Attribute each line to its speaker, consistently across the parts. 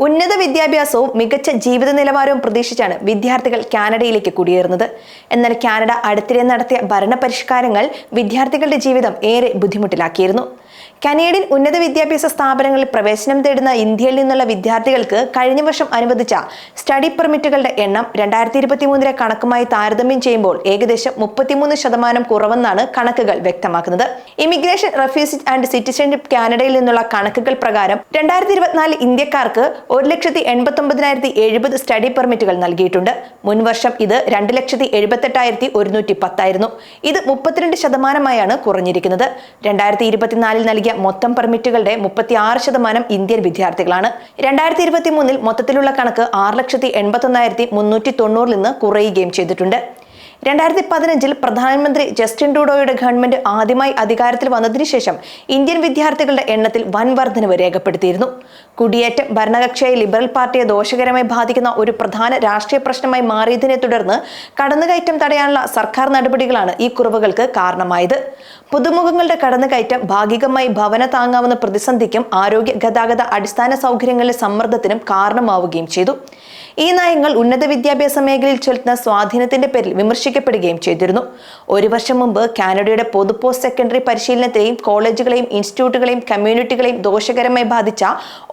Speaker 1: ഉന്നത വിദ്യാഭ്യാസവും മികച്ച ജീവിത നിലവാരവും പ്രതീക്ഷിച്ചാണ് വിദ്യാർത്ഥികൾ കാനഡയിലേക്ക് കുടിയേറുന്നത്. എന്നാൽ കാനഡ അടുത്തിടെ നടത്തിയ ഭരണ പരിഷ്കാരങ്ങൾ വിദ്യാർത്ഥികളുടെ ജീവിതം ഏറെ ബുദ്ധിമുട്ടിലാക്കിയിരുന്നു. കനേഡിയൻ ഉന്നത വിദ്യാഭ്യാസ സ്ഥാപനങ്ങളിൽ പ്രവേശനം തേടുന്ന ഇന്ത്യയിൽ നിന്നുള്ള വിദ്യാർത്ഥികൾക്ക് കഴിഞ്ഞ വർഷം അനുവദിച്ച സ്റ്റഡി പെർമിറ്റുകളുടെ എണ്ണം 2023 കണക്കുമായി താരതമ്യം ചെയ്യുമ്പോൾ ഏകദേശം 33% കുറവെന്നാണ് കണക്കുകൾ വ്യക്തമാക്കുന്നത്. ഇമിഗ്രേഷൻ, റെഫ്യൂജി ആൻഡ് സിറ്റിസൺഷിപ്പ് കാനഡയിൽ നിന്നുള്ള കണക്കുകൾ പ്രകാരം 2024 ഇന്ത്യക്കാർക്ക് 1,89,070 സ്റ്റഡി പെർമിറ്റുകൾ നൽകിയിട്ടുണ്ട്. മുൻവർഷം ഇത് 2,78,110 ആയിരുന്നു. ഇത് 32% കുറഞ്ഞിരിക്കുന്നത്. 2024 നൽകിയ മൊത്തം പെർമിറ്റുകളുടെ 36% ഇന്ത്യൻ വിദ്യാർത്ഥികളാണ്. 2023 മൊത്തത്തിലുള്ള കണക്ക് 6,81,390 നിന്ന് കുറയുകയും ചെയ്തിട്ടുണ്ട്. 2015 പ്രധാനമന്ത്രി ജസ്റ്റിൻ ട്രൂഡോയുടെ ഗവൺമെന്റ് ആദ്യമായി അധികാരത്തിൽ വന്നതിനു ശേഷം ഇന്ത്യൻ വിദ്യാർത്ഥികളുടെ എണ്ണത്തിൽ വൻ വർധനവ് രേഖപ്പെടുത്തിയിരുന്നു. കുടിയേറ്റം ഭരണകക്ഷിയായ ലിബറൽ പാർട്ടിയെ ദോഷകരമായി ബാധിക്കുന്ന ഒരു പ്രധാന രാഷ്ട്രീയ പ്രശ്നമായി മാറിയതിനെ തുടർന്ന് കടന്നുകയറ്റം തടയാനുള്ള സർക്കാർ നടപടികളാണ് ഈ കുറവുകൾക്ക് കാരണമായത്. പുതുമുഖങ്ങളുടെ കടന്നുകയറ്റം ഭാഗികമായി ഭവന താങ്ങാവുന്ന പ്രതിസന്ധിക്കും ആരോഗ്യ, ഗതാഗത, അടിസ്ഥാന സൗകര്യങ്ങളിലെ സമ്മർദ്ദത്തിനും കാരണമാവുകയും ചെയ്തു. ഈ നയങ്ങൾ ഉന്നത വിദ്യാഭ്യാസ മേഖലയിൽ ചെലുത്തുന്ന സ്വാധീനത്തിന്റെ പേരിൽ വിമർശിക്കപ്പെടുകയും ചെയ്തിരുന്നു. ഒരു വർഷം മുമ്പ് കാനഡയുടെ പൊതു പോസ്റ്റ് സെക്കൻഡറി പരിശീലനത്തെയും കോളേജുകളെയും ഇൻസ്റ്റിറ്റ്യൂട്ടുകളെയും കമ്മ്യൂണിറ്റികളെയും ദോഷകരമായി ബാധിച്ച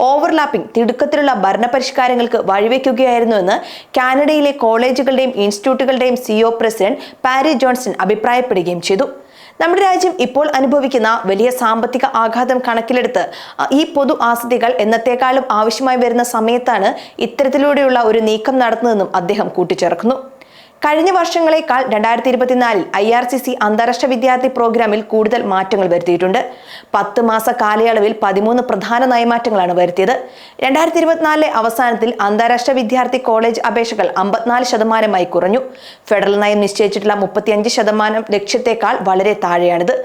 Speaker 1: ഓവർലാപ്പിംഗ് തിടുക്കത്തിലുള്ള ഭരണപരിഷ്കാരങ്ങൾക്ക് വഴിവെക്കുകയായിരുന്നുവെന്ന് കാനഡയിലെ കോളേജുകളുടെയും ഇൻസ്റ്റിറ്റ്യൂട്ടുകളുടെയും സിഇഒ പ്രസിഡന്റ് പാരി ജോൺസൺ അഭിപ്രായപ്പെടുകയും ചെയ്തു. നമ്മുടെ രാജ്യം ഇപ്പോൾ അനുഭവിക്കുന്ന വലിയ സാമ്പത്തിക ആഘാതം കണക്കിലെടുത്ത് ഈ പൊതു ആസ്തികൾ എന്നത്തേക്കാളും ആവശ്യമായി വരുന്ന സമയത്താണ് ഇത്തരത്തിലൂടെയുള്ള ഒരു നീക്കം നടത്തുന്നതെന്നും അദ്ദേഹം കൂട്ടിച്ചേർക്കുന്നു. കഴിഞ്ഞ വർഷങ്ങളെക്കാൾ 2024 IRCC അന്താരാഷ്ട്ര വിദ്യാർത്ഥി പ്രോഗ്രാമിൽ കൂടുതൽ മാറ്റങ്ങൾ വരുത്തിയിട്ടുണ്ട്. 10 മാസ കാലയളവിൽ 13 പ്രധാന നയമാറ്റങ്ങളാണ് വരുത്തിയത്. 2024 അവസാനത്തിൽ അന്താരാഷ്ട്ര വിദ്യാർത്ഥി കോളേജ് അപേക്ഷകൾ 54% കുറഞ്ഞു. ഫെഡറൽ നയം നിശ്ചയിച്ചിട്ടുള്ള 35% ലക്ഷ്യത്തെക്കാൾ വളരെ താഴെയാണിത്.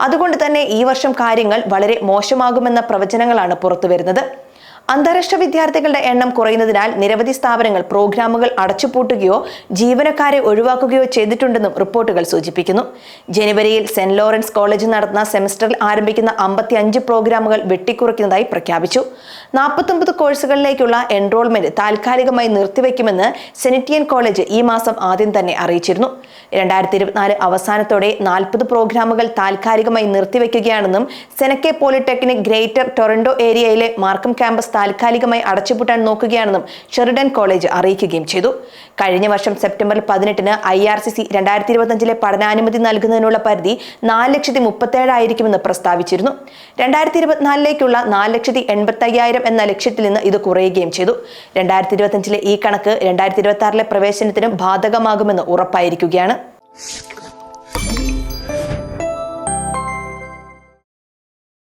Speaker 1: അതുകൊണ്ട് തന്നെ ഈ വർഷം കാര്യങ്ങൾ വളരെ മോശമാകുമെന്ന പ്രവചനങ്ങളാണ് പുറത്തുവരുന്നത്. അന്താരാഷ്ട്ര വിദ്യാർത്ഥികളുടെ എണ്ണം കുറയുന്നതിനാൽ നിരവധി സ്ഥാപനങ്ങൾ പ്രോഗ്രാമുകൾ അടച്ചുപൂട്ടുകയോ ജീവനക്കാരെ ഒഴിവാക്കുകയോ ചെയ്തിട്ടുണ്ടെന്നും റിപ്പോർട്ടുകൾ സൂചിപ്പിക്കുന്നു. ജനുവരിയിൽ സെന്റ് ലോറൻസ് കോളേജ് നടത്തുന്ന സെമസ്റ്ററിൽ ആരംഭിക്കുന്ന 55 പ്രോഗ്രാമുകൾ വെട്ടിക്കുറയ്ക്കുന്നതായി പ്രഖ്യാപിച്ചു. 49 കോഴ്സുകളിലേക്കുള്ള എൻറോൾമെന്റ് താൽക്കാലികമായി നിർത്തിവെക്കുമെന്ന് സെനറ്റിയൻ കോളേജ് ഈ മാസം ആദ്യം തന്നെ അറിയിച്ചിരുന്നു. 2024 അവസാനത്തോടെ 40 പ്രോഗ്രാമുകൾ താൽക്കാലികമായി നിർത്തിവെക്കുകയാണെന്നും സെനക്കെ പോളിടെക്നിക് ഗ്രേറ്റർ ടൊറന്റോ ഏരിയയിലെ മാർക്കം ക്യാമ്പസ് താൽക്കാലികമായി അടച്ചുപൂട്ടാൻ നോക്കുകയാണെന്നും ഷെറിഡൻ കോളേജ് അറിയിക്കുകയും ചെയ്തു. കഴിഞ്ഞ വർഷം സെപ്റ്റംബർ 18 IRCC 2025 പഠനാനുമതി നൽകുന്നതിനുള്ള പരിധി 4,37,000 ആയിരിക്കുമെന്ന് പ്രസ്താവിച്ചിരുന്നു. 2024 4,85,000 എന്ന ലക്ഷ്യത്തിൽ നിന്ന് ഇത് കുറയുകയും ചെയ്തു. 2025 ഈ കണക്ക് 2026 പ്രവേശനത്തിനും ബാധകമാകുമെന്ന് ഉറപ്പായിരിക്കുകയാണ്.